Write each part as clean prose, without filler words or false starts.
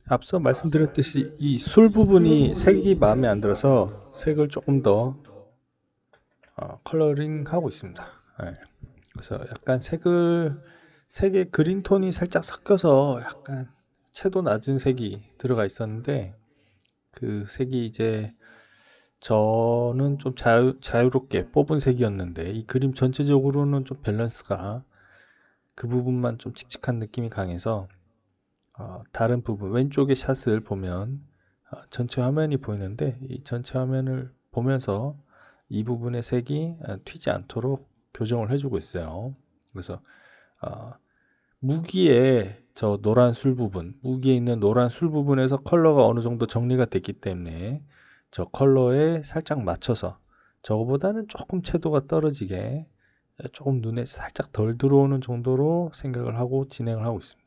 앞서 말씀드렸듯이 이 술 부분이 색이 마음에 안 들어서 색을 조금 더 컬러링 하고 있습니다. 예. 그래서 약간 색의 그린 톤이 살짝 섞여서 약간 채도 낮은 색이 들어가 있었는데 그 색이 이제 저는 좀 자유롭게 뽑은 색이었는데 이 그림 전체적으로는 좀 밸런스가 그 부분만 좀 칙칙한 느낌이 강해서 다른 부분 왼쪽의 샷을 보면 전체 화면이 보이는데 이 전체 화면을 보면서 이 부분의 색이 튀지 않도록 교정을 해주고 있어요. 그래서 어, 무기에 저 노란 술 부분, 무기에 있는 노란 술 부분에서 컬러가 어느 정도 정리가 됐기 때문에 저 컬러에 살짝 맞춰서 저거보다는 조금 채도가 떨어지게 조금 눈에 살짝 덜 들어오는 정도로 생각을 하고 진행을 하고 있습니다.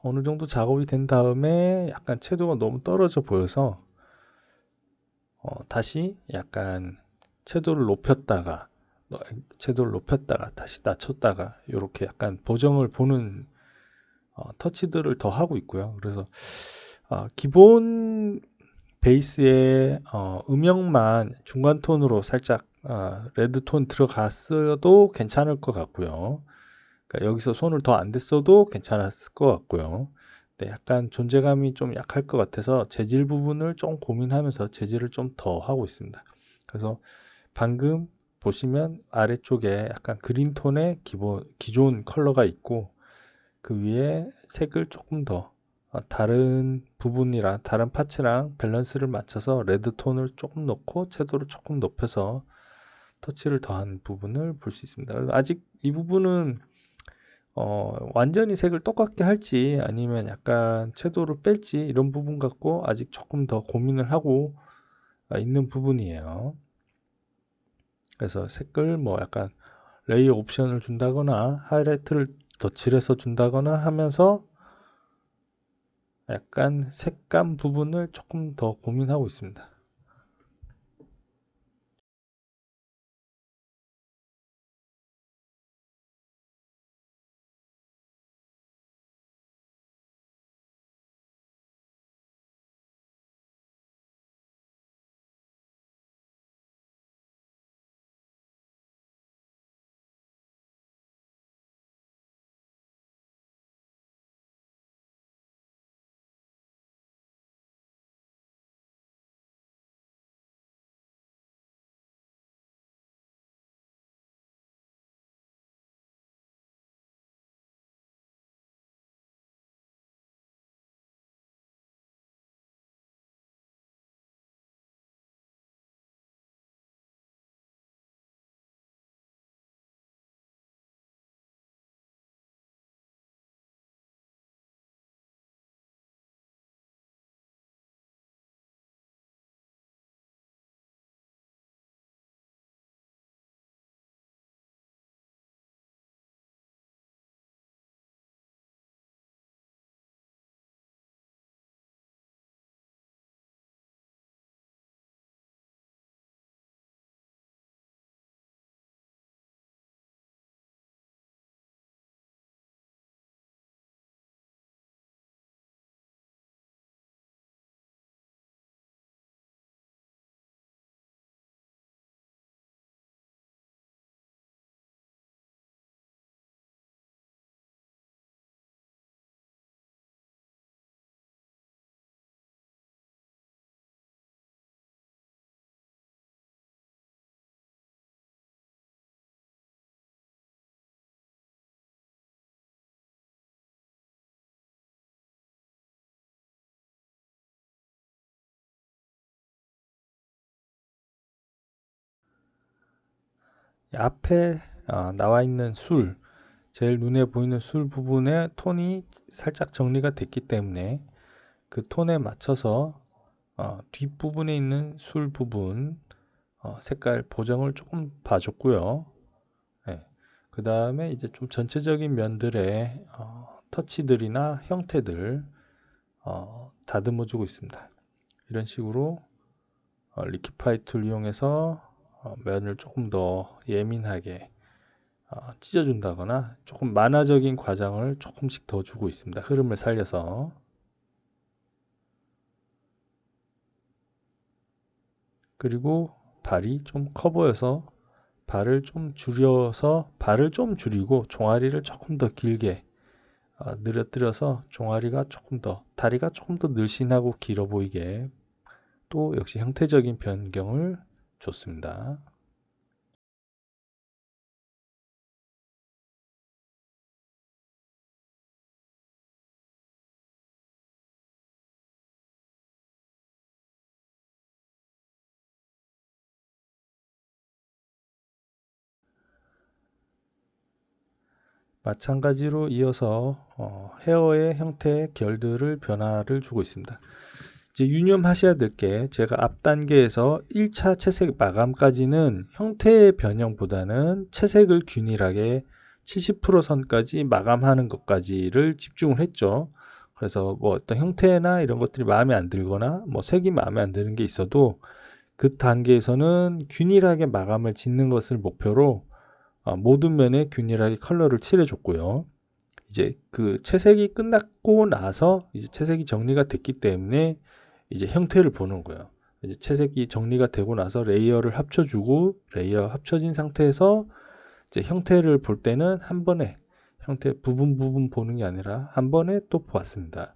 어느 정도 작업이 된 다음에 약간 채도가 너무 떨어져 보여서 다시 약간 채도를 높였다가 채도를 높였다가 다시 낮췄다가 이렇게 약간 보정을 보는 터치들을 더 하고 있고요. 그래서 기본 베이스에 음영만 중간 톤으로 살짝 레드 톤 들어갔어도 괜찮을 것 같고요. 그러니까 여기서 손을 더 안 댔어도 괜찮았을 것 같고요. 근데 약간 존재감이 좀 약할 것 같아서 재질 부분을 좀 고민하면서 재질을 좀 더 하고 있습니다. 그래서 방금 보시면 아래쪽에 약간 그린 톤의 기존 컬러가 있고 그 위에 색을 조금 더 다른 부분이랑 다른 파츠랑 밸런스를 맞춰서 레드 톤을 조금 넣고 채도를 조금 높여서 터치를 더한 부분을 볼 수 있습니다. 아직 이 부분은 완전히 색을 똑같게 할지 아니면 약간 채도를 뺄지 이런 부분 갖고 아직 조금 더 고민을 하고 있는 부분이에요. 그래서 색을 뭐 약간 레이어 옵션을 준다거나 하이라이트를 덧칠해서 준다거나 하면서 약간 색감 부분을 조금 더 고민하고 있습니다. 앞에 나와 있는 제일 눈에 보이는 술 부분의 톤이 살짝 정리가 됐기 때문에 그 톤에 맞춰서 뒷부분에 있는 술 부분 색깔 보정을 조금 봐줬고요. 네. 그 다음에 이제 좀 전체적인 면들의 터치들이나 형태들 다듬어 주고 있습니다. 이런 식으로 리퀴파이 툴 이용해서 면을 조금 더 예민하게 찢어준다거나 조금 만화적인 과장을 조금씩 더 주고 있습니다. 흐름을 살려서. 그리고 발이 좀 커 보여서 발을 좀 줄여서 발을 좀 줄이고 종아리를 조금 더 길게 늘어뜨려서 종아리가 조금 더 다리가 조금 더 늘씬하고 길어 보이게 또 역시 형태적인 변경을 줬습니다. 마찬가지로 이어서 헤어의 형태 결들을 변화를 주고 있습니다. 이제 유념하셔야 될 게 제가 앞 단계에서 1차 채색 마감까지는 형태의 변형보다는 채색을 균일하게 70% 선까지 마감하는 것까지를 집중을 했죠. 그래서 뭐 어떤 형태나 이런 것들이 마음에 안 들거나 뭐 색이 마음에 안 드는 게 있어도 그 단계에서는 균일하게 마감을 짓는 것을 목표로 모든 면에 균일하게 컬러를 칠해줬고요. 이제 그 채색이 끝났고 나서 이제 채색이 정리가 됐기 때문에 이제 형태를 보는 거예요. 이제 채색이 정리가 되고 나서 레이어를 합쳐주고 레이어 합쳐진 상태에서 이제 형태를 볼 때는 한 번에 형태 부분 부분 보는 게 아니라 한 번에 또 보았습니다.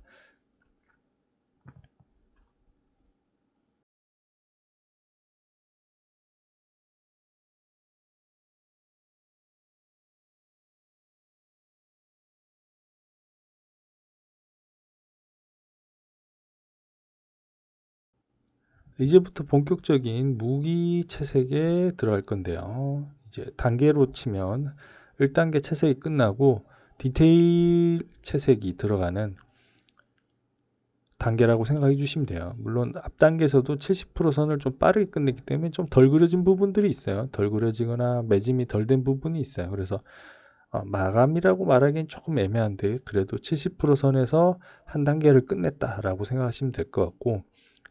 이제부터 본격적인 무기 채색에 들어갈 건데요. 이제 단계로 치면 1단계 채색이 끝나고 디테일 채색이 들어가는 단계라고 생각해 주시면 돼요. 물론 앞 단계에서도 70% 선을 좀 빠르게 끝냈기 때문에 좀 덜 그려진 부분들이 있어요. 덜 그려지거나 매짐이 덜 된 부분이 있어요. 그래서 마감이라고 말하기엔 조금 애매한데 그래도 70% 선에서 한 단계를 끝냈다라고 생각하시면 될 것 같고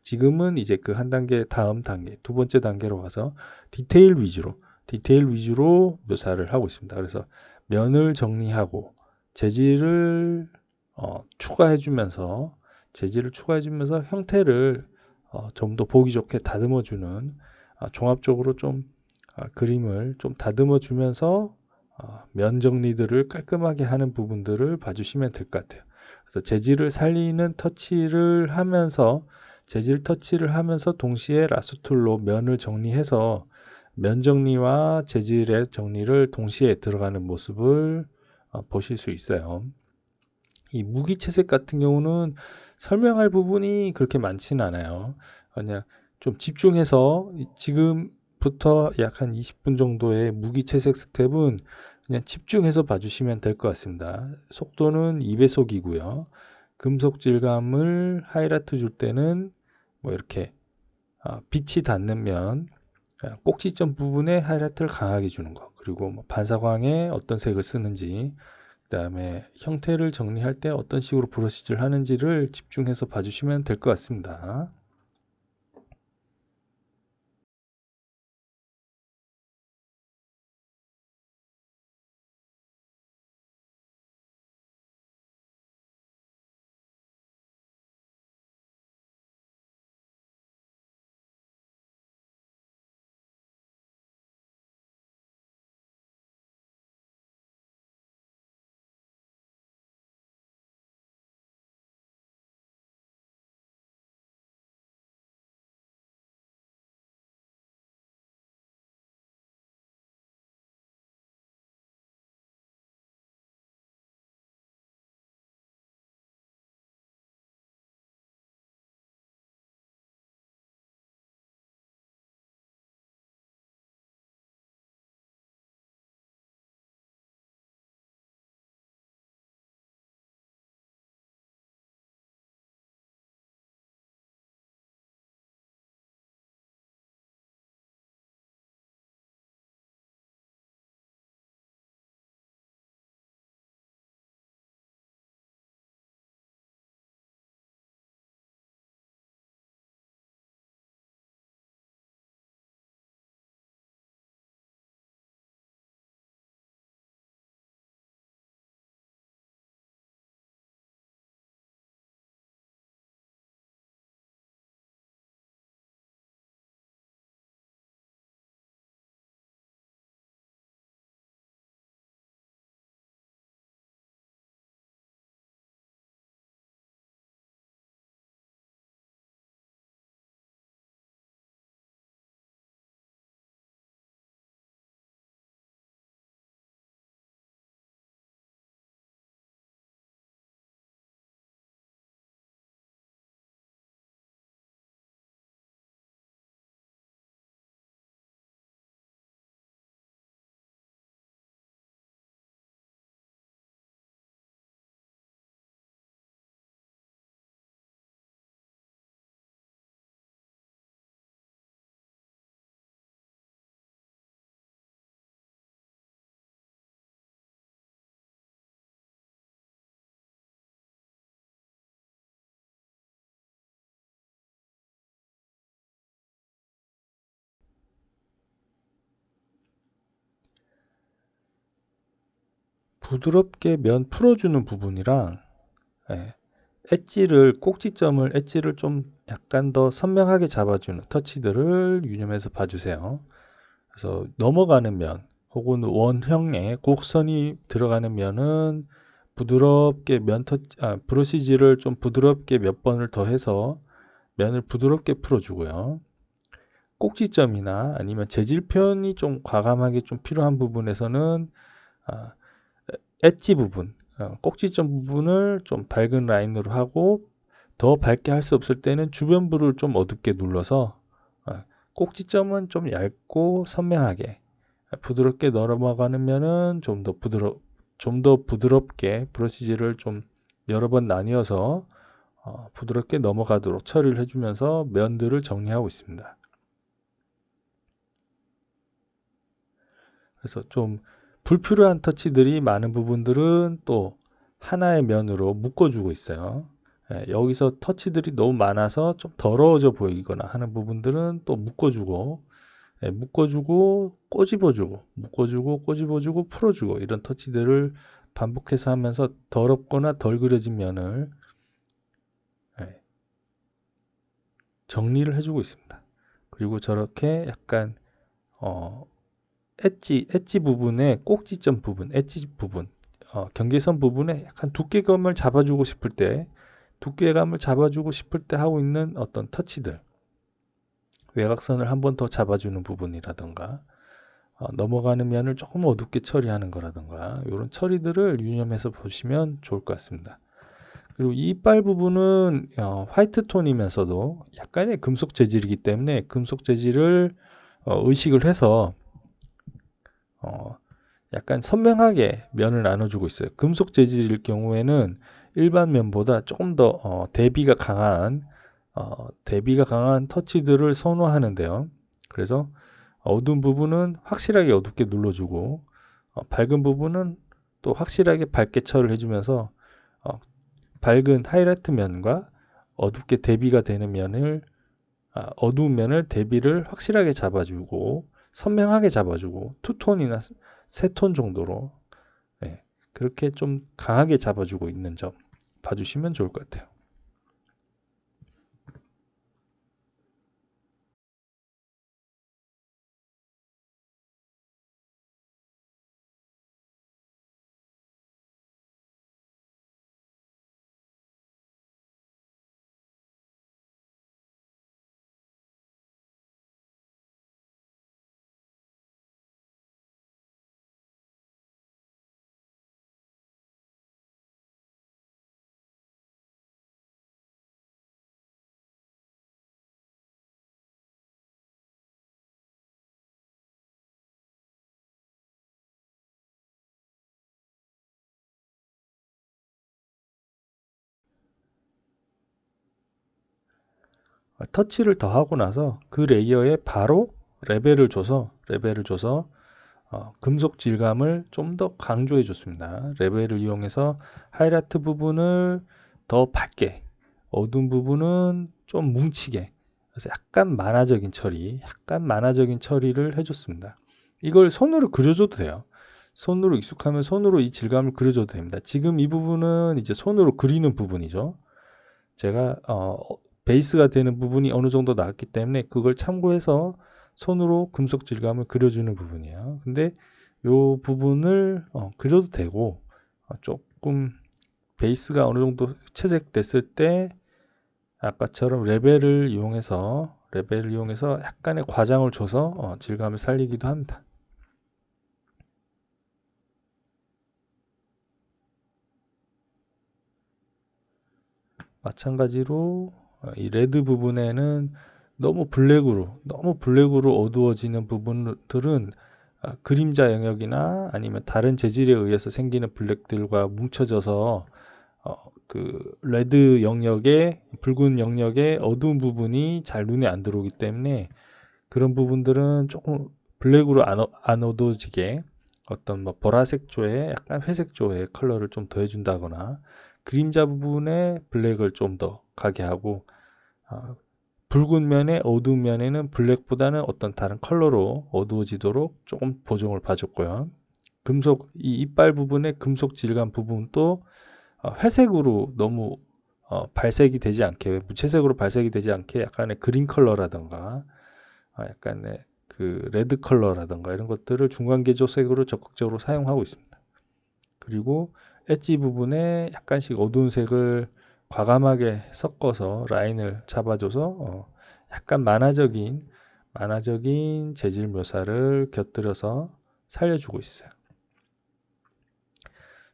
지금은 이제 그 한 단계 다음 단계 두 번째 단계로 가서 디테일 위주로 묘사를 하고 있습니다. 그래서 면을 정리하고 재질을 추가해주면서 형태를 좀 더 보기 좋게 다듬어주는 종합적으로 좀 그림을 좀 다듬어주면서 면 정리들을 깔끔하게 하는 부분들을 봐주시면 될 것 같아요. 그래서 재질 터치를 하면서 동시에 라스툴로 면을 정리해서 면 정리와 재질의 정리를 동시에 들어가는 모습을 보실 수 있어요. 이 무기채색 같은 경우는 설명할 부분이 그렇게 많지는 않아요. 그냥 좀 집중해서 지금부터 약 한 20분 정도의 무기채색 스텝은 그냥 집중해서 봐주시면 될 것 같습니다. 속도는 2배속이고요. 금속 질감을 하이라이트 줄 때는 뭐 이렇게 빛이 닿는 면, 꼭지점 부분에 하이라이트를 강하게 주는 거. 그리고 뭐 반사광에 어떤 색을 쓰는지, 그다음에 형태를 정리할 때 어떤 식으로 브러쉬질 하는지를 집중해서 봐주시면 될 것 같습니다. 부드럽게 면 풀어주는 부분이랑 예, 엣지를 좀 약간 더 선명하게 잡아주는 터치들을 유념해서 봐주세요. 그래서 넘어가는 면 혹은 원형의 곡선이 들어가는 면은 부드럽게 브러쉬질을 좀 부드럽게 몇 번을 더 해서 면을 부드럽게 풀어주고요. 꼭지점이나 아니면 재질 표현이 좀 과감하게 좀 필요한 부분에서는 아, 엣지 부분, 꼭지점 부분을 좀 밝은 라인으로 하고 더 밝게 할 수 없을 때는 주변부를 좀 어둡게 눌러서 꼭지점은 좀 얇고 선명하게 부드럽게 넘어가는 면은 좀 더 부드럽게 브러쉬질을 좀 여러 번 나뉘어서 부드럽게 넘어가도록 처리를 해주면서 면들을 정리하고 있습니다. 그래서 좀 불필요한 터치들이 많은 부분들은 또 하나의 면으로 묶어주고 있어요. 여기서 터치들이 너무 많아서 좀 더러워져 보이거나 하는 부분들은 또 묶어주고 꼬집어주고 묶어주고 꼬집어주고 풀어주고 이런 터치들을 반복해서 하면서 더럽거나 덜 그려진 면을 정리를 해주고 있습니다. 그리고 저렇게 약간 어, 엣지 부분에 꼭지점 부분, 엣지 부분, 경계선 부분에 약간 두께감을 잡아주고 싶을 때 하고 있는 어떤 터치들, 외곽선을 한 번 더 잡아주는 부분이라던가, 넘어가는 면을 조금 어둡게 처리하는 거라던가, 이런 처리들을 유념해서 보시면 좋을 것 같습니다. 그리고 이 이빨 부분은 화이트 톤이면서도 약간의 금속 재질이기 때문에 금속 재질을 의식을 해서 약간 선명하게 면을 나눠주고 있어요. 금속 재질일 경우에는 일반 면보다 조금 더 대비가 강한 터치들을 선호하는데요. 그래서 어두운 부분은 확실하게 어둡게 눌러주고 밝은 부분은 또 확실하게 밝게 처리를 해주면서 어, 밝은 하이라이트 면과 어둡게 대비가 되는 어두운 면을 대비를 확실하게 잡아주고 선명하게 잡아주고 투톤이나 세 톤 정도로 그렇게 좀 강하게 잡아주고 있는 점 봐주시면 좋을 것 같아요. 터치를 더 하고 나서 그 레이어에 바로 레벨을 줘서 금속 질감을 좀 더 강조해 줬습니다. 레벨을 이용해서 하이라이트 부분을 더 밝게, 어두운 부분은 좀 뭉치게, 그래서 약간 만화적인 처리를 해줬습니다. 이걸 손으로 그려줘도 돼요. 손으로 익숙하면 손으로 이 질감을 그려줘도 됩니다. 지금 이 부분은 이제 손으로 그리는 부분이죠. 제가 베이스가 되는 부분이 어느 정도 나왔기 때문에 그걸 참고해서 손으로 금속 질감을 그려주는 부분이에요. 근데 이 부분을 그려도 되고 조금 베이스가 어느 정도 채색됐을 때 아까처럼 레벨을 이용해서 약간의 과장을 줘서 질감을 살리기도 합니다. 마찬가지로 이 레드 부분에는 너무 블랙으로 어두워지는 부분들은 그림자 영역이나 아니면 다른 재질에 의해서 생기는 블랙들과 뭉쳐져서 그 레드 영역의 붉은 영역의 어두운 부분이 잘 눈에 안 들어오기 때문에 그런 부분들은 조금 블랙으로 안 어두워지게 어떤 뭐 보라색 조에 약간 회색 조의 컬러를 좀 더해준다거나 그림자 부분에 블랙을 좀 더 가게 하고 붉은 면에 어두운 면에는 블랙보다는 어떤 다른 컬러로 어두워지도록 조금 보정을 봐줬고요. 이 이빨 부분의 금속 질감 부분도 회색으로 너무 발색이 되지 않게, 무채색으로 발색이 되지 않게 약간의 그린 컬러라던가 약간의 그 레드 컬러라던가 이런 것들을 중간 개조색으로 적극적으로 사용하고 있습니다. 그리고 엣지 부분에 약간씩 어두운 색을 과감하게 섞어서 라인을 잡아줘서 약간 만화적인 재질 묘사를 곁들여서 살려주고 있어요.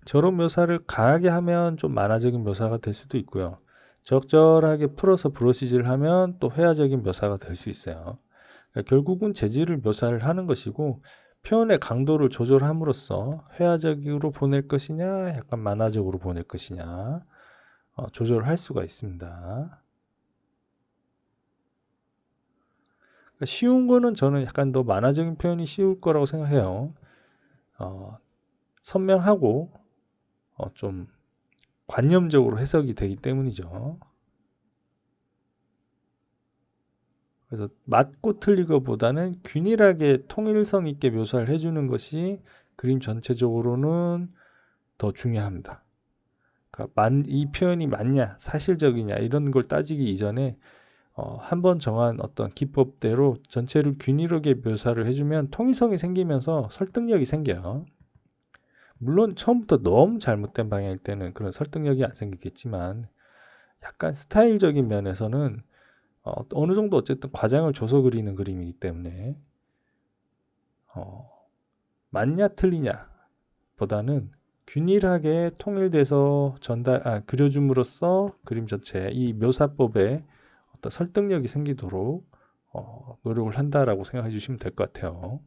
저런 묘사를 강하게 하면 좀 만화적인 묘사가 될 수도 있고요. 적절하게 풀어서 브러쉬질을 하면 또 회화적인 묘사가 될 수 있어요. 그러니까 결국은 재질을 묘사를 하는 것이고 표현의 강도를 조절함으로써 회화적으로 보낼 것이냐, 약간 만화적으로 보낼 것이냐 조절할 수가 있습니다. 그러니까 쉬운 거는 저는 약간 더 만화적인 표현이 쉬울 거라고 생각해요. 선명하고 좀 관념적으로 해석이 되기 때문이죠. 그래서 맞고 틀리거보다는 균일하게 통일성 있게 묘사를 해주는 것이 그림 전체적으로는 더 중요합니다. 그러니까 이 표현이 맞냐, 사실적이냐 이런 걸 따지기 이전에 한번 정한 어떤 기법대로 전체를 균일하게 묘사를 해주면 통일성이 생기면서 설득력이 생겨요. 물론 처음부터 너무 잘못된 방향일 때는 그런 설득력이 안 생기겠지만 약간 스타일적인 면에서는 어느 정도 어쨌든 과장을 줘서 그리는 그림이기 때문에 맞냐 틀리냐 보다는 균일하게 통일돼서 그려줌으로써 그림 전체 이 묘사법에 어떤 설득력이 생기도록 노력을 한다라고 생각해 주시면 될 것 같아요.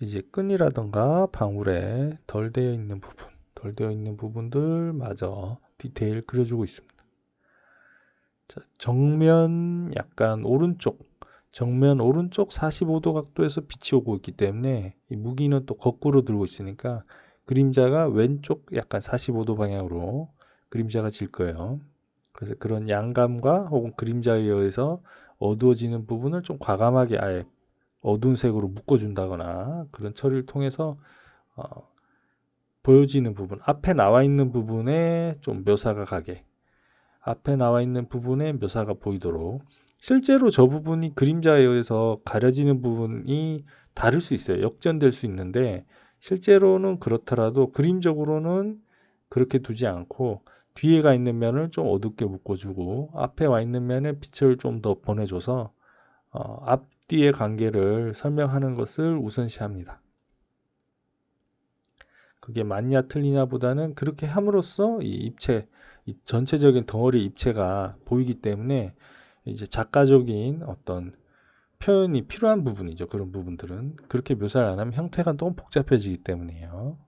이제 끈이라던가 방울에 덜 되어 있는 부분들마저 디테일 그려주고 있습니다. 자, 정면 오른쪽 45도 각도에서 빛이 오고 있기 때문에 이 무기는 또 거꾸로 들고 있으니까 그림자가 왼쪽 약간 45도 방향으로 그림자가 질 거예요. 그래서 그런 양감과 혹은 그림자에 의해서 어두워지는 부분을 좀 과감하게 아예 어두운 색으로 묶어준다거나 그런 처리를 통해서 어, 보여지는 부분, 앞에 나와 있는 부분에 좀 묘사가 가게, 앞에 나와 있는 부분에 묘사가 보이도록 실제로 저 부분이 그림자에 의해서 가려지는 부분이 다를 수 있어요. 역전될 수 있는데 실제로는 그렇더라도 그림적으로는 그렇게 두지 않고 뒤에 가 있는 면을 좀 어둡게 묶어주고 앞에 와 있는 면에 빛을 좀 더 보내줘서 앞뒤의 관계를 설명하는 것을 우선시합니다. 그게 맞냐 틀리냐 보다는 그렇게 함으로써 이 입체, 이 전체적인 덩어리 입체가 보이기 때문에 이제 작가적인 어떤 표현이 필요한 부분이죠. 그런 부분들은. 그렇게 묘사를 안 하면 형태가 너무 복잡해지기 때문이에요.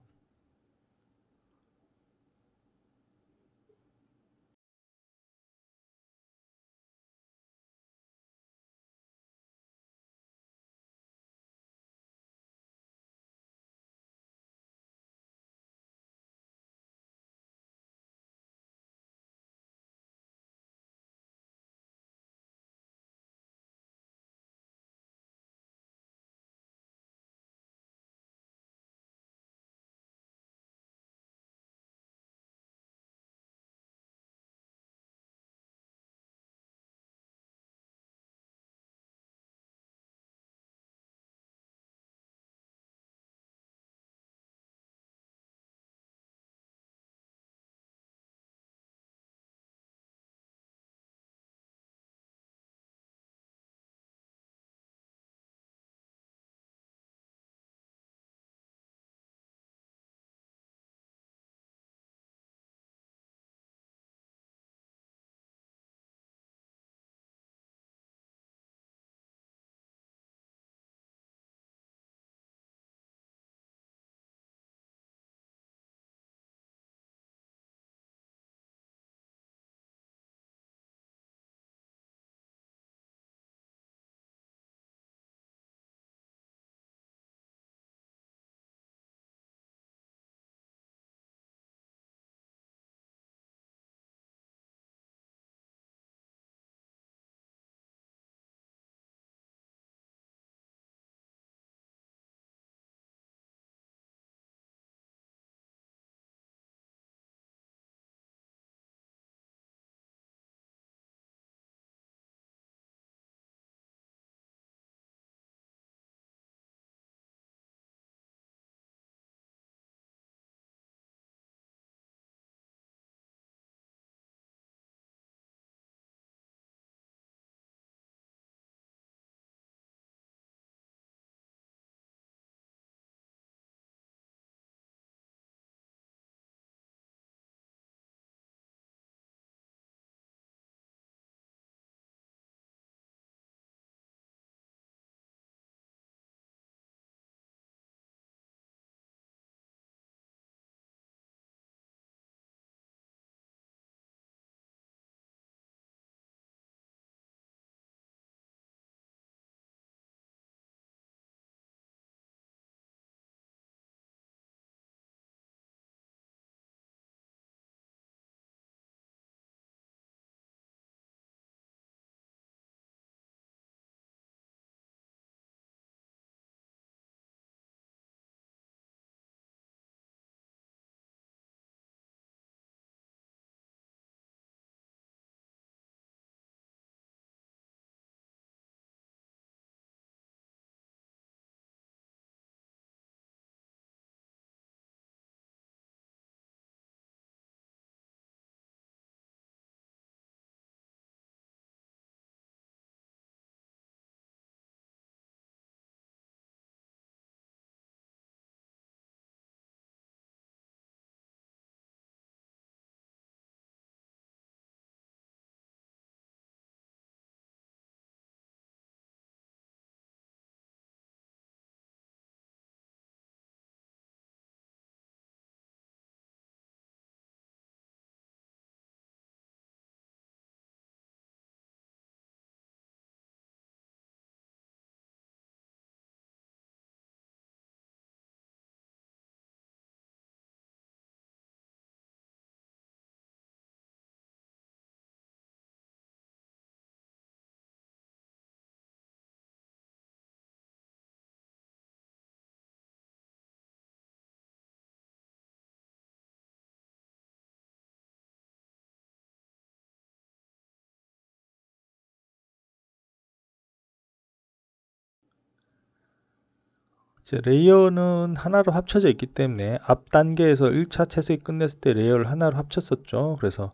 이제 레이어는 하나로 합쳐져 있기 때문에 앞 단계에서 1차 채색이 끝냈을 때 레이어를 하나로 합쳤었죠. 그래서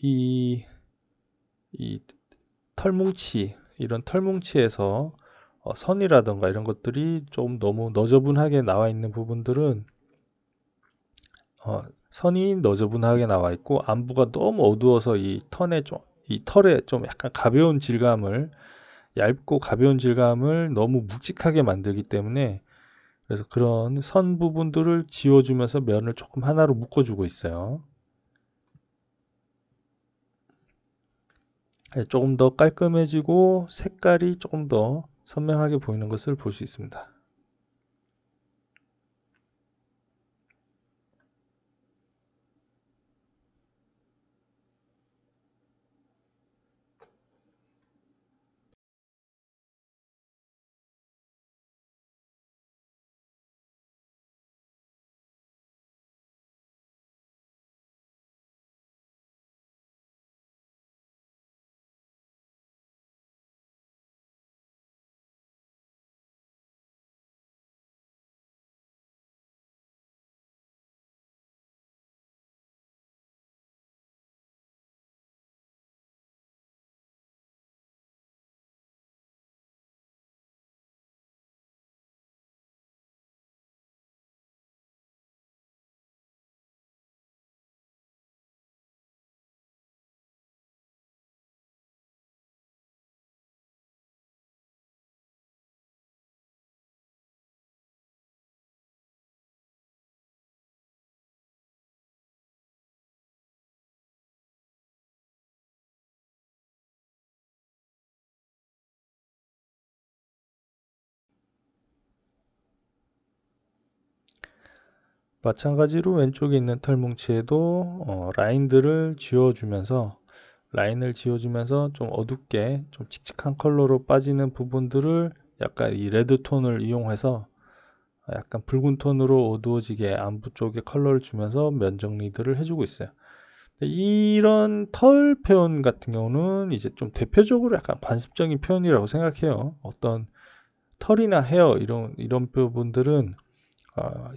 이 털뭉치, 이런 털뭉치에서 선이라던가 이런 것들이 좀 너무 너저분하게 나와 있는 부분들은 선이 너저분하게 나와 있고 안부가 너무 어두워서 이 털에 좀 약간 가벼운 질감을, 얇고 가벼운 질감을 너무 묵직하게 만들기 때문에, 그래서 그런 선 부분들을 지워주면서 면을 조금 하나로 묶어주고 있어요. 조금 더 깔끔해지고 색깔이 조금 더 선명하게 보이는 것을 볼 수 있습니다. 마찬가지로 왼쪽에 있는 털뭉치에도 라인을 지워주면서 좀 어둡게 좀 칙칙한 컬러로 빠지는 부분들을 약간 이 레드 톤을 이용해서 약간 붉은 톤으로 어두워지게 안부 쪽에 컬러를 주면서 면 정리들을 해주고 있어요. 이런 털 표현 같은 경우는 이제 좀 대표적으로 약간 관습적인 표현이라고 생각해요. 어떤 털이나 헤어 이런 부분들은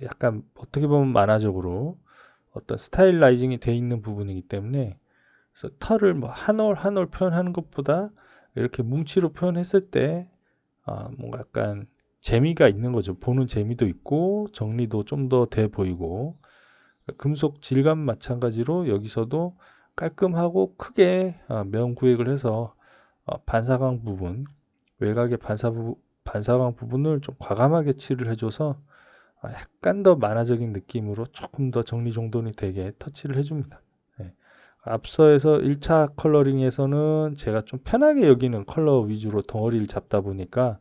약간 어떻게 보면 만화적으로 어떤 스타일라이징이 돼 있는 부분이기 때문에, 그래서 털을 뭐 한 올 표현하는 것보다 이렇게 뭉치로 표현했을 때 뭔가 약간 재미가 있는 거죠. 보는 재미도 있고 정리도 좀 더 돼 보이고, 금속 질감 마찬가지로 여기서도 깔끔하고 크게 면 구획을 해서 반사광 부분, 외곽의 반사광 부분을 좀 과감하게 칠을 해줘서 약간 더 만화적인 느낌으로 조금 더 정리정돈이 되게 터치를 해줍니다. 네. 앞서에서 1차 컬러링에서는 제가 좀 편하게 여기는 컬러 위주로 덩어리를 잡다 보니까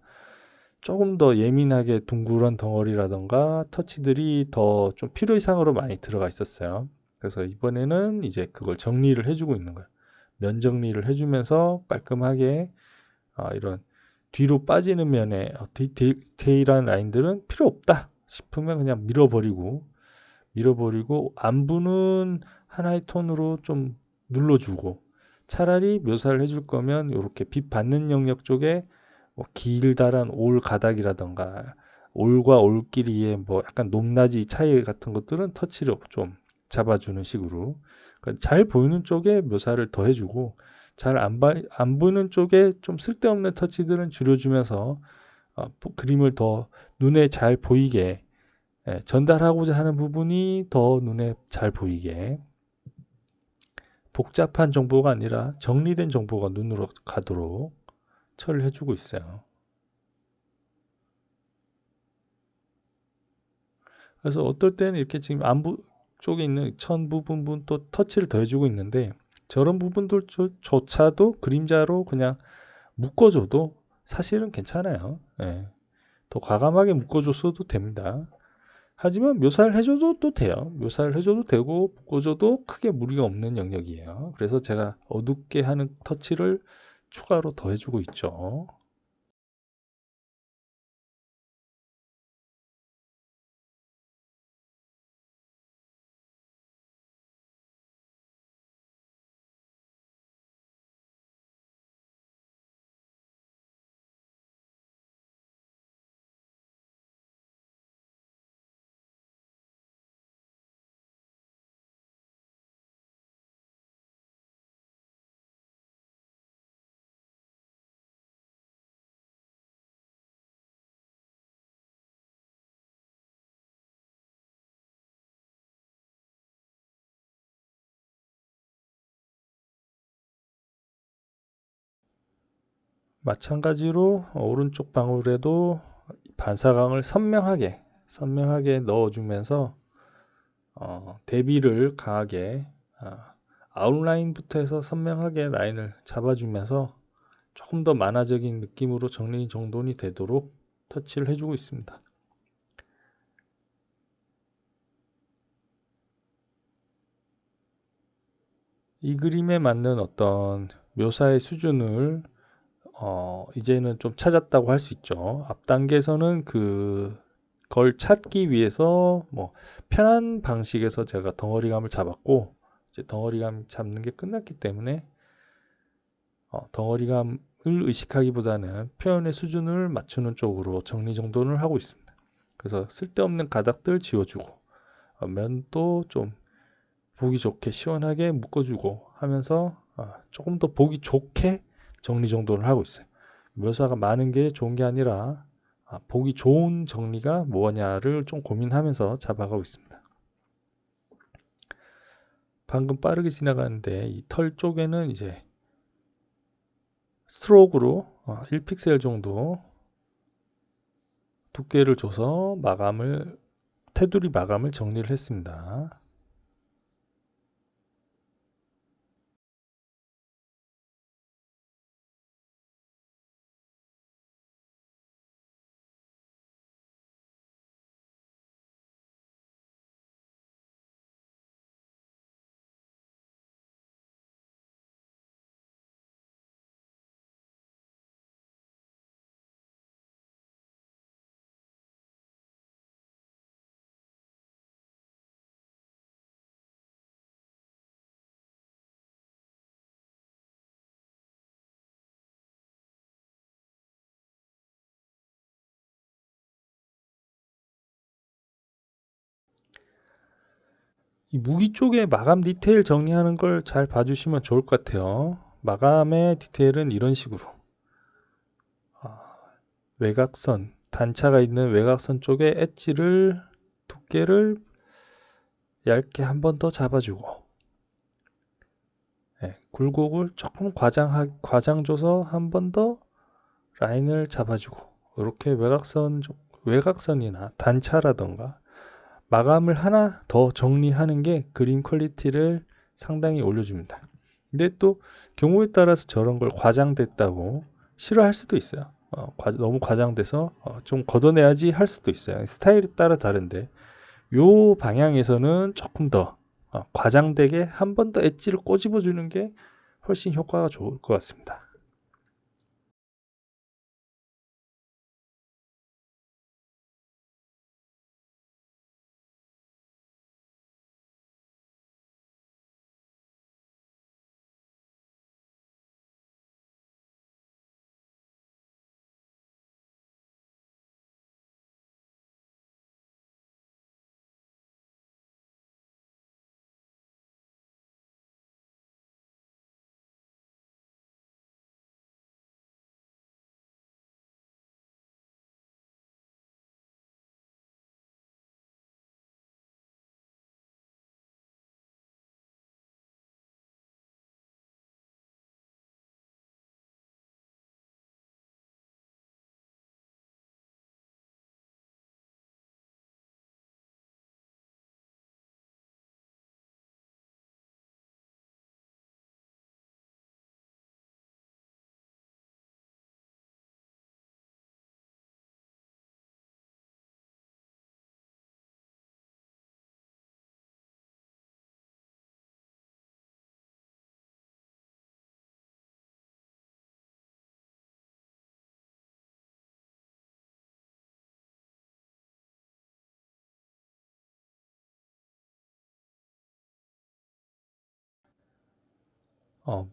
조금 더 예민하게 둥그런 덩어리라던가 터치들이 더 좀 필요 이상으로 많이 들어가 있었어요. 그래서 이번에는 이제 그걸 정리를 해주고 있는 거예요. 면 정리를 해주면서 깔끔하게 이런 뒤로 빠지는 면에 디테일한 라인들은 필요 없다 싶으면 그냥 밀어버리고 안부는 하나의 톤으로 좀 눌러주고, 차라리 묘사를 해줄 거면 이렇게 빛 받는 영역 쪽에 뭐 길다란 올 가닥이라던가 올과 올끼리의 뭐 약간 높낮이 차이 같은 것들은 터치를 좀 잡아주는 식으로, 그러니까 잘 보이는 쪽에 묘사를 더 해주고 잘 안 보이는 쪽에 좀 쓸데없는 터치들은 줄여주면서 그림을 더 눈에 잘 보이게, 전달하고자 하는 부분이 더 눈에 잘 보이게, 복잡한 정보가 아니라 정리된 정보가 눈으로 가도록 처리를 해주고 있어요. 그래서 어떨 때는 이렇게 지금 안부 쪽에 있는 천 부분 또 터치를 더해주고 있는데, 저런 부분들조차도 그림자로 그냥 묶어줘도 사실은 괜찮아요. 예. 더 과감하게 묶어줬어도 됩니다. 하지만 묘사를 해줘도 또 돼요. 묘사를 해줘도 되고 묶어줘도 크게 무리가 없는 영역이에요. 그래서 제가 어둡게 하는 터치를 추가로 더해주고 있죠. 마찬가지로 오른쪽 방울에도 반사광을 선명하게 넣어주면서 대비를 강하게 아웃라인부터 해서 선명하게 라인을 잡아주면서 조금 더 만화적인 느낌으로 정리정돈이 되도록 터치를 해주고 있습니다. 이 그림에 맞는 어떤 묘사의 수준을 이제는 좀 찾았다고 할 수 있죠. 앞 단계에서는 그걸 찾기 위해서 뭐 편한 방식에서 제가 덩어리감을 잡았고, 이제 덩어리감 잡는 게 끝났기 때문에 덩어리감을 의식하기보다는 표현의 수준을 맞추는 쪽으로 정리정돈을 하고 있습니다. 그래서 쓸데없는 가닥들 지워주고, 면도 좀 보기 좋게 시원하게 묶어주고 하면서 조금 더 보기 좋게 정리정돈을 하고 있어요. 묘사가 많은 게 좋은 게 아니라 보기 좋은 정리가 뭐냐를 좀 고민하면서 잡아가고 있습니다. 방금 빠르게 지나가는데 이 털 쪽에는 이제 스트로크로 1픽셀 정도 두께를 줘서 테두리 마감을 정리를 했습니다. 이 무기 쪽에 마감 디테일 정리하는 걸 잘 봐주시면 좋을 것 같아요. 마감의 디테일은 이런 식으로 외곽선, 단차가 있는 외곽선 쪽에 엣지를 두께를 얇게 한 번 더 잡아주고 굴곡을 조금 과장 줘서 한 번 더 라인을 잡아주고 이렇게 외곽선이나 단차라던가 마감을 하나 더 정리하는 게 그림 퀄리티를 상당히 올려줍니다. 근데 또 경우에 따라서 저런 걸 과장됐다고 싫어할 수도 있어요. 너무 과장돼서 좀 걷어내야지 할 수도 있어요. 스타일에 따라 다른데 요 방향에서는 조금 더 과장되게 한 번 더 엣지를 꼬집어 주는 게 훨씬 효과가 좋을 것 같습니다.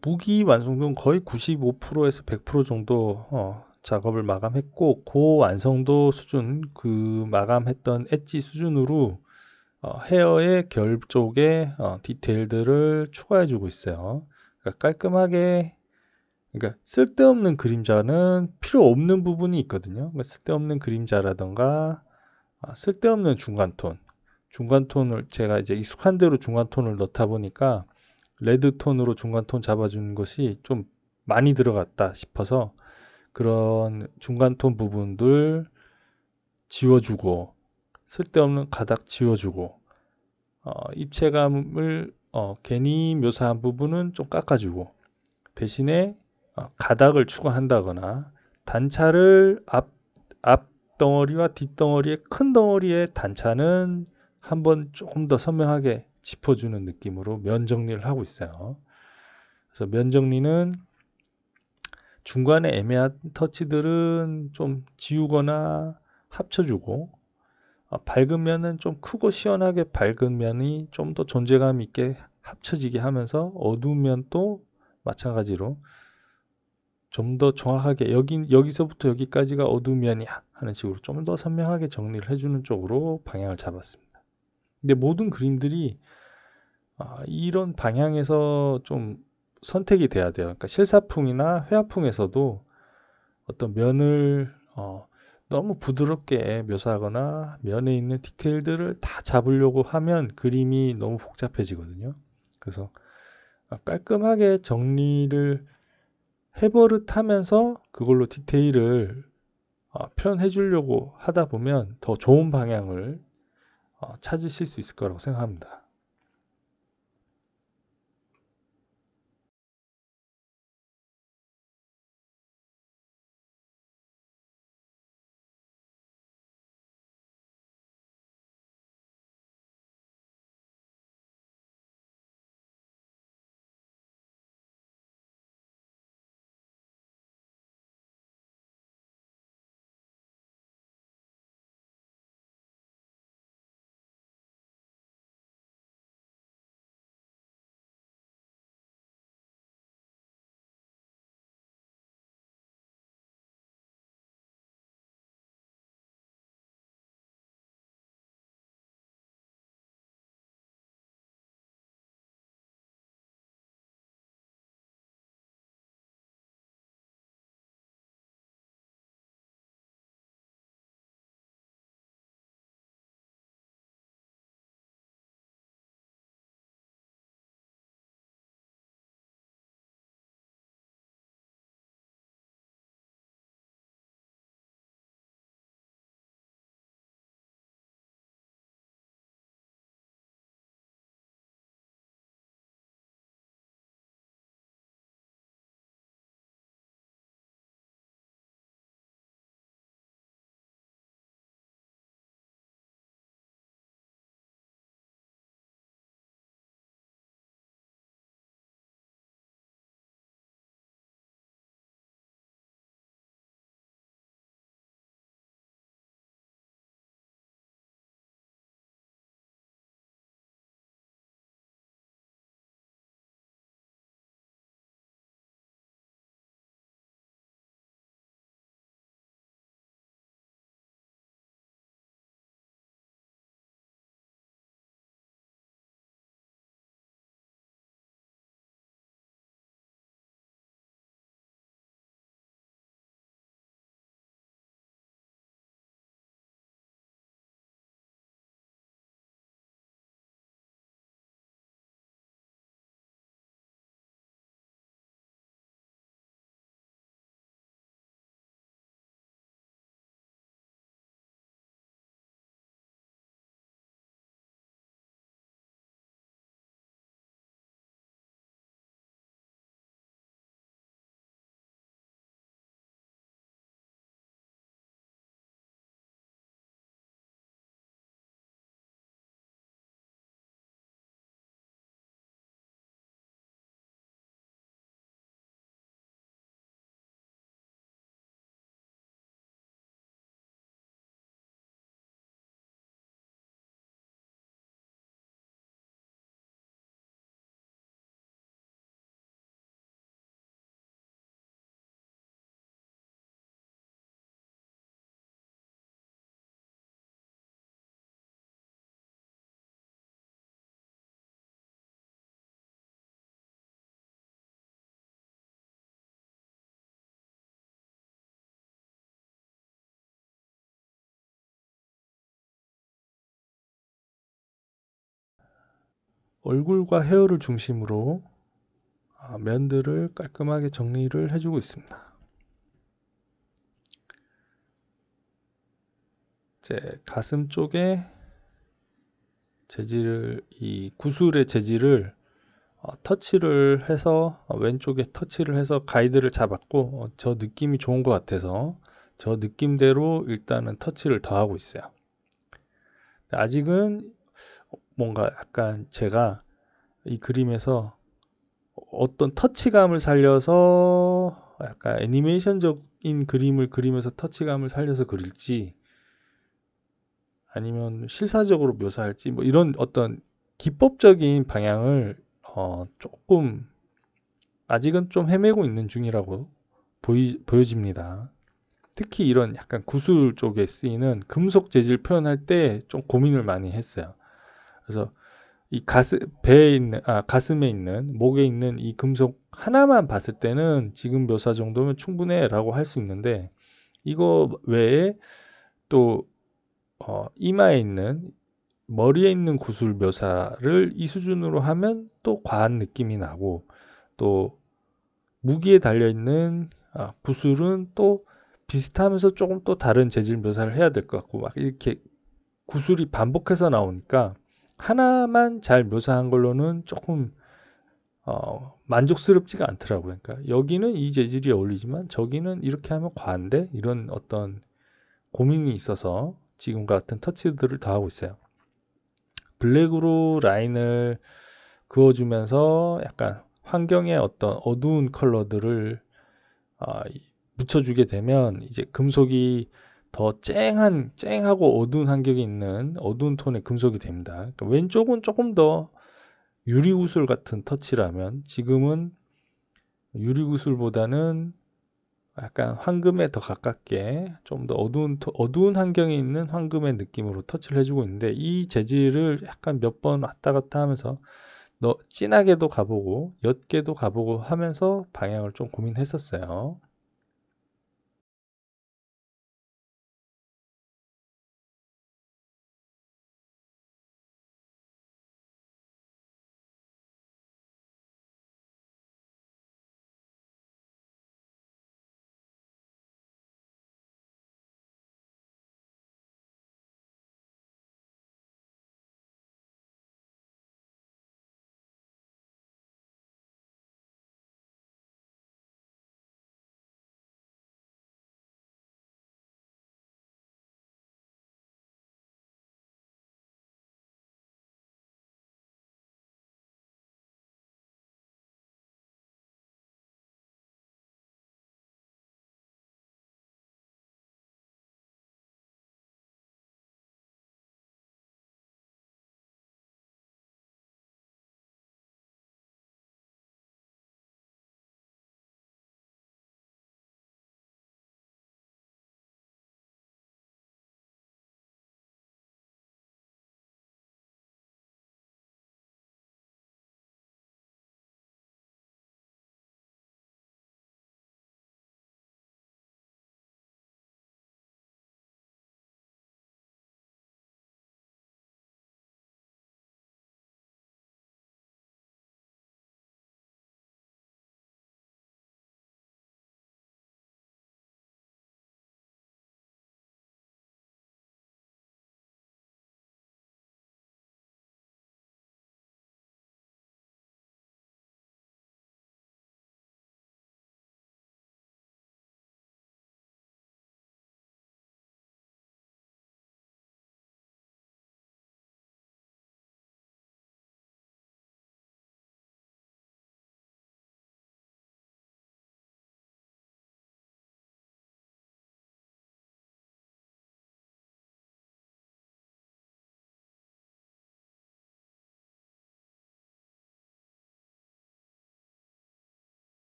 무기 완성도는 거의 95%에서 100% 정도 작업을 마감했고 그 완성도 수준, 그 마감했던 엣지 수준으로 헤어의 결 쪽에 디테일들을 추가해주고 있어요. 그러니까 깔끔하게, 그러니까 쓸데없는 그림자는 필요 없는 부분이 있거든요. 그러니까 쓸데없는 그림자라던가 쓸데없는 중간톤을 제가 이제 익숙한 대로 중간톤을 넣다 보니까 레드 톤으로 중간 톤 잡아주는 것이 좀 많이 들어갔다 싶어서 그런 중간톤 부분들 지워주고, 쓸데없는 가닥 지워주고, 입체감을 괜히 묘사한 부분은 좀 깎아주고, 대신에 가닥을 추가한다거나 단차를 앞 덩어리와 뒷 덩어리의 큰 덩어리의 단차는 한번 조금 더 선명하게 짚어주는 느낌으로 면 정리를 하고 있어요. 그래서 면 정리는 중간에 애매한 터치들은 좀 지우거나 합쳐주고, 밝은 면은 좀 크고 시원하게 밝은 면이 좀 더 존재감 있게 합쳐지게 하면서, 어두운 면도 마찬가지로 좀 더 정확하게 여기서부터 여기까지가 어두운 면이야 하는 식으로 좀 더 선명하게 정리를 해주는 쪽으로 방향을 잡았습니다. 근데 모든 그림들이 이런 방향에서 좀 선택이 돼야 돼요. 그러니까 실사풍이나 회화풍에서도 어떤 면을 너무 부드럽게 묘사하거나 면에 있는 디테일들을 다 잡으려고 하면 그림이 너무 복잡해지거든요. 그래서 깔끔하게 정리를 해버릇하면서 그걸로 디테일을 표현해 주려고 하다 보면 더 좋은 방향을 찾으실 수 있을 거라고 생각합니다. 얼굴과 헤어를 중심으로 면들을 깔끔하게 정리를 해주고 있습니다. 이제 가슴 쪽에 재질을, 이 구슬의 재질을 터치를 해서 왼쪽에 터치를 해서 가이드를 잡았고 저 느낌이 좋은 것 같아서 저 느낌대로 일단은 터치를 더 하고 있어요. 아직은 뭔가 약간 제가 이 그림에서 어떤 터치감을 살려서 약간 애니메이션적인 그림을 그리면서 터치감을 살려서 그릴지 아니면 실사적으로 묘사할지 뭐 이런 어떤 기법적인 방향을 조금 아직은 좀 헤매고 있는 중이라고 보여집니다. 특히 이런 약간 구슬 쪽에 쓰이는 금속 재질 표현할 때 좀 고민을 많이 했어요. 그래서 이 배에 있는, 가슴에 있는, 목에 있는 이 금속 하나만 봤을 때는 지금 묘사 정도면 충분해 라고 할 수 있는데 이거 외에 또 이마에 있는, 머리에 있는 구슬 묘사를 이 수준으로 하면 또 과한 느낌이 나고 또 무기에 달려있는 구슬은 또 비슷하면서 조금 또 다른 재질 묘사를 해야 될 것 같고 막 이렇게 구슬이 반복해서 나오니까 하나만 잘 묘사한 걸로는 조금 만족스럽지가 않더라고요. 그러니까 여기는 이 재질이 어울리지만 저기는 이렇게 하면 과한데 이런 어떤 고민이 있어서 지금 같은 터치들을 더 하고 있어요. 블랙으로 라인을 그어주면서 약간 환경의 어떤 어두운 컬러들을 묻혀주게 되면 이제 금속이 더 쨍하고 어두운 환경이 있는 어두운 톤의 금속이 됩니다. 그러니까 왼쪽은 조금 더 유리구슬 같은 터치라면 지금은 유리구슬보다는 약간 황금에 더 가깝게 좀 더 어두운 환경에 있는 황금의 느낌으로 터치를 해주고 있는데 이 재질을 약간 몇 번 왔다 갔다 하면서 진하게도 가보고 옅게도 가보고 하면서 방향을 좀 고민했었어요.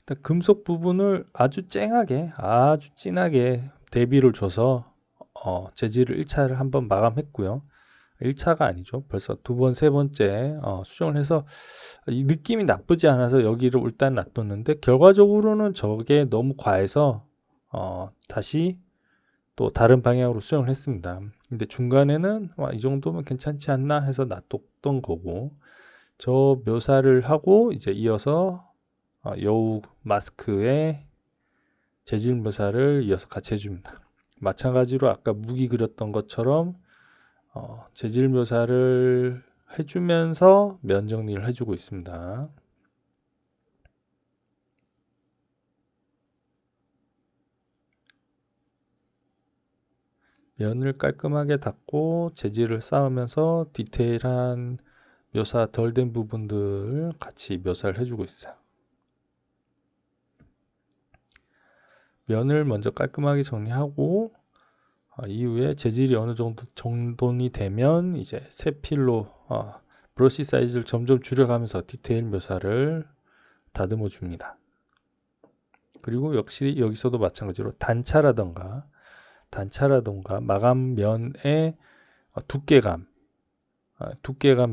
일단 금속 부분을 아주 쨍하게, 아주 진하게 대비를 줘서 재질을 1차를 한번 마감했고요. 1차가 아니죠. 벌써 두 번, 세 번째 수정을 해서 이 느낌이 나쁘지 않아서 여기를 일단 놔뒀는데 결과적으로는 저게 너무 과해서 다시 또 다른 방향으로 수정을 했습니다. 근데 중간에는 이 정도면 괜찮지 않나 해서 놔뒀던 거고 저 묘사를 하고 이제 이어서 여우 마스크의 재질 묘사를 이어서 같이 해줍니다. 마찬가지로 아까 무기 그렸던 것처럼 재질 묘사를 해주면서 면 정리를 해주고 있습니다. 면을 깔끔하게 닦고 재질을 쌓으면서 디테일한 묘사 덜 된 부분들 같이 묘사를 해주고 있어요. 면을 먼저 깔끔하게 정리하고 이후에 재질이 어느 정도 정돈이 되면 이제 새 필로 브러쉬 사이즈를 점점 줄여가면서 디테일 묘사를 다듬어 줍니다. 그리고 역시 여기서도 마찬가지로 단차라던가 마감면의 두께감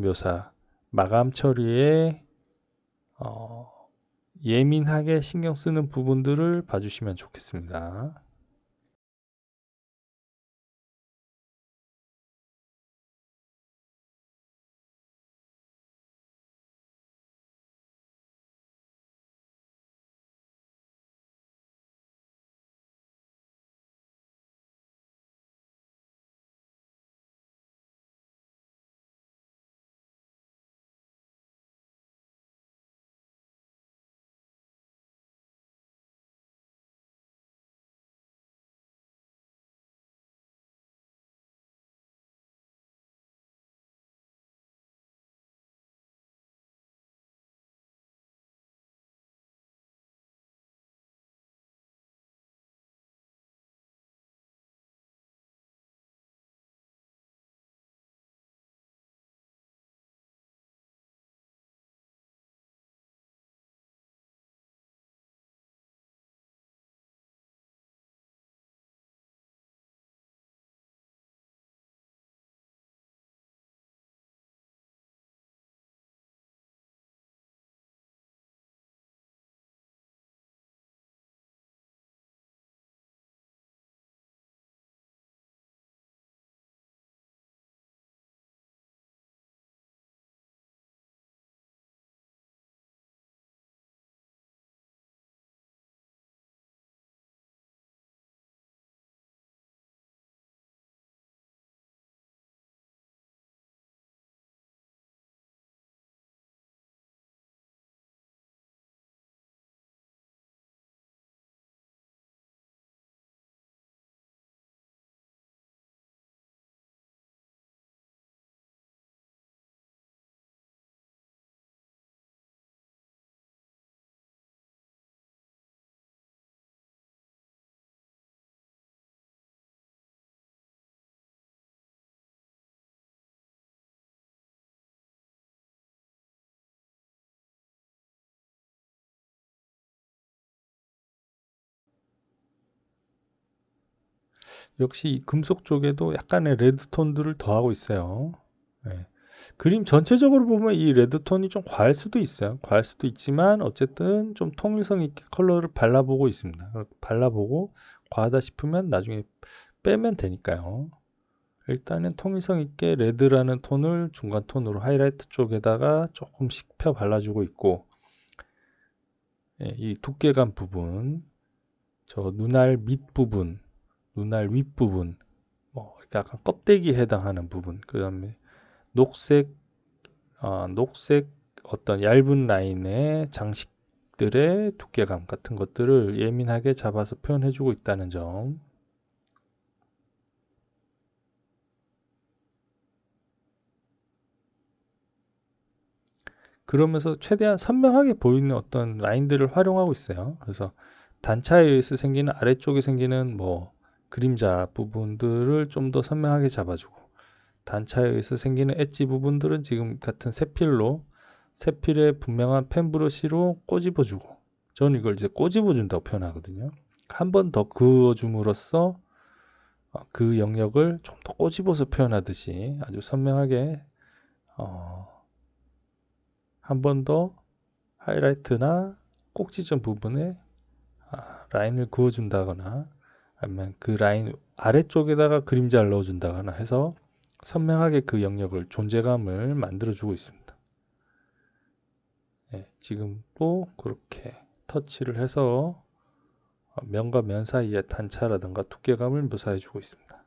묘사, 마감 처리에 예민하게 신경 쓰는 부분들을 봐주시면 좋겠습니다. 역시 금속 쪽에도 약간의 레드 톤들을 더하고 있어요. 네. 그림 전체적으로 보면 이 레드 톤이 좀 과할 수도 있어요. 과할 수도 있지만 어쨌든 좀 통일성 있게 컬러를 발라보고 있습니다. 발라보고 과하다 싶으면 나중에 빼면 되니까요. 일단은 통일성 있게 레드라는 톤을 중간 톤으로 하이라이트 쪽에다가 조금씩 펴 발라주고 있고 이 두께감 부분, 저 눈알 밑 부분, 눈알 윗 부분, 뭐 약간 껍데기에 해당하는 부분, 그 다음에 녹색, 녹색 어떤 얇은 라인의 장식들의 두께감 같은 것들을 예민하게 잡아서 표현해주고 있다는 점. 그러면서 최대한 선명하게 보이는 어떤 라인들을 활용하고 있어요. 그래서 단차에 의해서 생기는 아래쪽에 생기는 뭐 그림자 부분들을 좀 더 선명하게 잡아주고 단차에 의해서 생기는 엣지 부분들은 지금 같은 세필로 세필의 분명한 펜 브러쉬로 꼬집어주고 저는 이걸 이제 꼬집어 준다고 표현하거든요. 한 번 더 그어줌으로써 그 영역을 좀 더 꼬집어서 표현하듯이 아주 선명하게 한 번 더 하이라이트나 꼭지점 부분에 라인을 그어준다거나 아니면 그 라인 아래쪽에다가 그림자를 넣어준다거나 해서 선명하게 그 영역을 존재감을 만들어주고 있습니다. 네, 지금 또 그렇게 터치를 해서 면과 면 사이의 단차라든가 두께감을 묘사해주고 있습니다.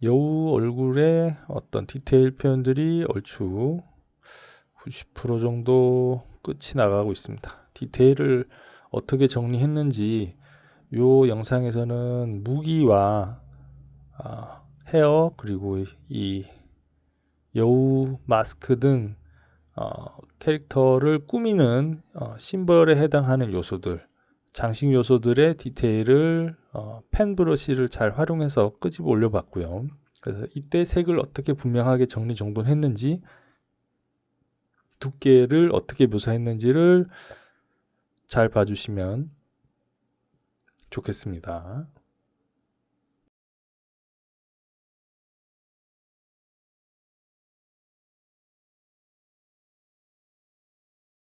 여우 얼굴의 어떤 디테일 표현들이 얼추 90% 정도 끝이 나가고 있습니다. 디테일을 어떻게 정리했는지 이 영상에서는 무기와 헤어 그리고 이 여우 마스크 등 캐릭터를 꾸미는 심벌에 해당하는 요소들, 장식 요소들의 디테일을 펜 브러쉬를 잘 활용해서 끄집어 올려봤고요. 그래서 이때 색을 어떻게 분명하게 정리정돈했는지, 두께를 어떻게 묘사했는지를 잘 봐주시면 좋겠습니다.